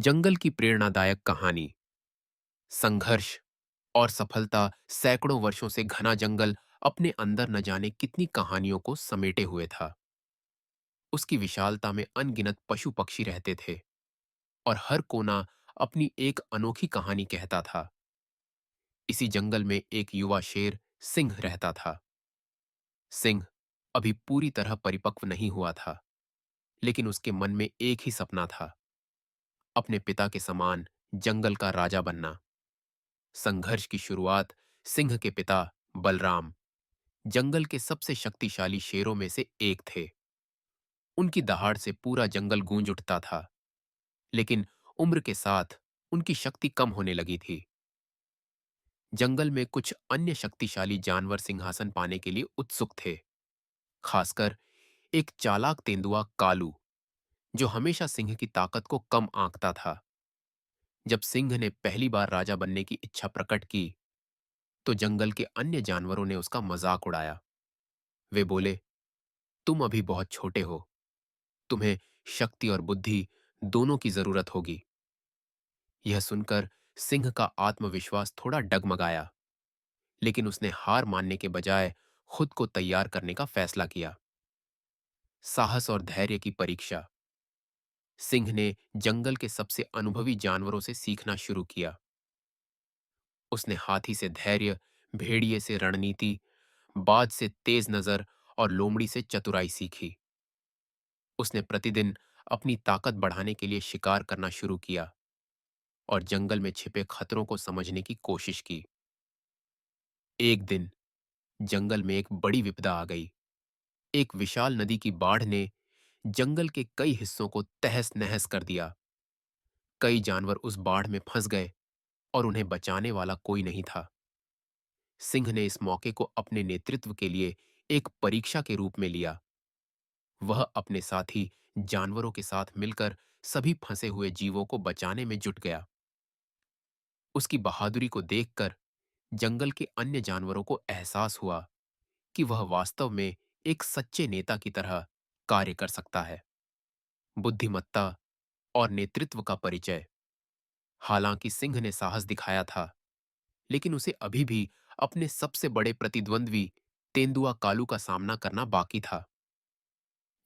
जंगल की प्रेरणादायक कहानी। संघर्ष और सफलता। सैकड़ों वर्षों से घना जंगल अपने अंदर न जाने कितनी कहानियों को समेटे हुए था। उसकी विशालता में अनगिनत पशु पक्षी रहते थे और हर कोना अपनी एक अनोखी कहानी कहता था। इसी जंगल में एक युवा शेर सिंह रहता था। सिंह अभी पूरी तरह परिपक्व नहीं हुआ था, लेकिन उसके मन में एक ही सपना था, अपने पिता के समान जंगल का राजा बनना। संघर्ष की शुरुआत सिंह के पिता बलराम जंगल के सबसे शक्तिशाली शेरों में से एक थे। उनकी दहाड़ से पूरा जंगल गूंज उठता था, लेकिन उम्र के साथ उनकी शक्ति कम होने लगी थी। जंगल में कुछ अन्य शक्तिशाली जानवर सिंहासन पाने के लिए उत्सुक थे, खासकर एक चालाक तेंदुआ कालू, जो हमेशा सिंह की ताकत को कम आंकता था। जब सिंह ने पहली बार राजा बनने की इच्छा प्रकट की, तो जंगल के अन्य जानवरों ने उसका मजाक उड़ाया। वे बोले, तुम अभी बहुत छोटे हो, तुम्हें शक्ति और बुद्धि दोनों की जरूरत होगी। यह सुनकर सिंह का आत्मविश्वास थोड़ा डगमगाया, लेकिन उसने हार मानने के बजाय खुद को तैयार करने का फैसला किया। साहस और धैर्य की परीक्षा। सिंह ने जंगल के सबसे अनुभवी जानवरों से सीखना शुरू किया। उसने हाथी से धैर्य, भेड़िए से रणनीति, बाज से तेज नजर और लोमड़ी से चतुराई सीखी। उसने प्रतिदिन अपनी ताकत बढ़ाने के लिए शिकार करना शुरू किया और जंगल में छिपे खतरों को समझने की कोशिश की। एक दिन जंगल में एक बड़ी विपदा आ गई। एक विशाल नदी की बाढ़ ने जंगल के कई हिस्सों को तहस नहस कर दिया। कई जानवर उस बाढ़ में फंस गए और उन्हें बचाने वाला कोई नहीं था। सिंह ने इस मौके को अपने नेतृत्व के लिए एक परीक्षा के रूप में लिया। वह अपने साथी जानवरों के साथ मिलकर सभी फंसे हुए जीवों को बचाने में जुट गया। उसकी बहादुरी को देखकर जंगल के अन्य जानवरों को एहसास हुआ कि वह वास्तव में एक सच्चे नेता की तरह कार्य कर सकता है। बुद्धिमत्ता और नेतृत्व का परिचय। हालांकि सिंह ने साहस दिखाया था, लेकिन उसे अभी भी अपने सबसे बड़े प्रतिद्वंद्वी तेंदुआ कालू का सामना करना बाकी था।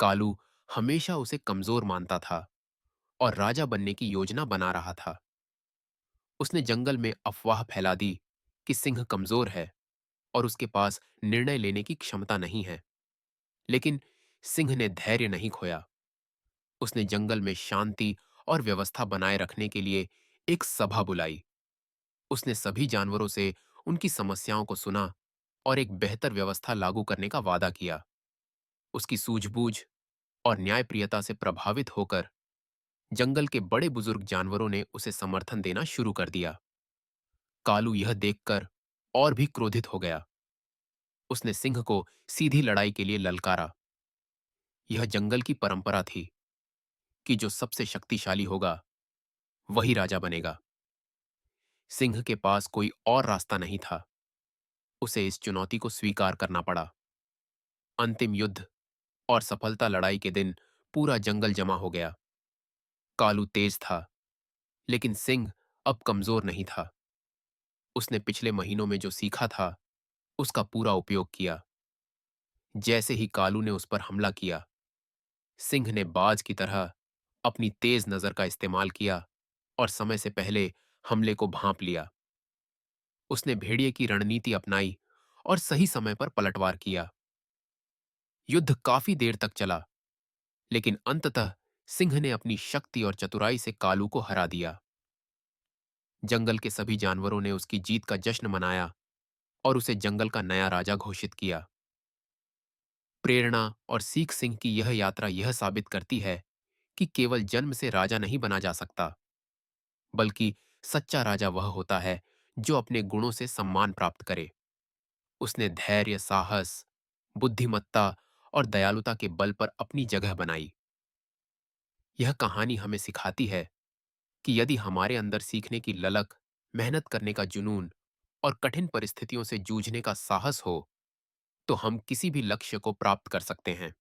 कालू हमेशा उसे कमजोर मानता था और राजा बनने की योजना बना रहा था। उसने जंगल में अफवाह फैला दी कि सिंह कमजोर है और उसके पास निर्णय लेने की क्षमता नहीं है। लेकिन सिंह ने धैर्य नहीं खोया। उसने जंगल में शांति और व्यवस्था बनाए रखने के लिए एक सभा बुलाई। उसने सभी जानवरों से उनकी समस्याओं को सुना और एक बेहतर व्यवस्था लागू करने का वादा किया। उसकी सूझबूझ और न्यायप्रियता से प्रभावित होकर जंगल के बड़े बुजुर्ग जानवरों ने उसे समर्थन देना शुरू कर दिया। कालू यह देखकर और भी क्रोधित हो गया। उसने सिंह को सीधी लड़ाई के लिए ललकारा। यह जंगल की परंपरा थी कि जो सबसे शक्तिशाली होगा वही राजा बनेगा। सिंह के पास कोई और रास्ता नहीं था। उसे इस चुनौती को स्वीकार करना पड़ा। अंतिम युद्ध और सफलता लड़ाई के दिन पूरा जंगल जमा हो गया। कालू तेज था, लेकिन सिंह अब कमजोर नहीं था। उसने पिछले महीनों में जो सीखा था, उसका पूरा उपयोग किया। जैसे ही कालू ने उस पर हमला किया, सिंह ने बाज की तरह अपनी तेज नजर का इस्तेमाल किया और समय से पहले हमले को भांप लिया। उसने भेड़िए की रणनीति अपनाई और सही समय पर पलटवार किया। युद्ध काफी देर तक चला, लेकिन अंततः सिंह ने अपनी शक्ति और चतुराई से कालू को हरा दिया। जंगल के सभी जानवरों ने उसकी जीत का जश्न मनाया और उसे जंगल का नया राजा घोषित किया। प्रेरणा और सीख सिंह की यह यात्रा यह साबित करती है कि केवल जन्म से राजा नहीं बना जा सकता, बल्कि सच्चा राजा वह होता है जो अपने गुणों से सम्मान प्राप्त करे। उसने धैर्य, साहस, बुद्धिमत्ता और दयालुता के बल पर अपनी जगह बनाई। यह कहानी हमें सिखाती है कि यदि हमारे अंदर सीखने की ललक, मेहनत करने का जुनून और कठिन परिस्थितियों से जूझने का साहस हो, तो हम किसी भी लक्ष्य को प्राप्त कर सकते हैं।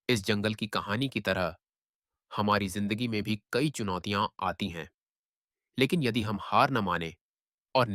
इस जंगल की कहानी की तरह हमारी जिंदगी में भी कई चुनौतियां आती हैं, लेकिन यदि हम हार न माने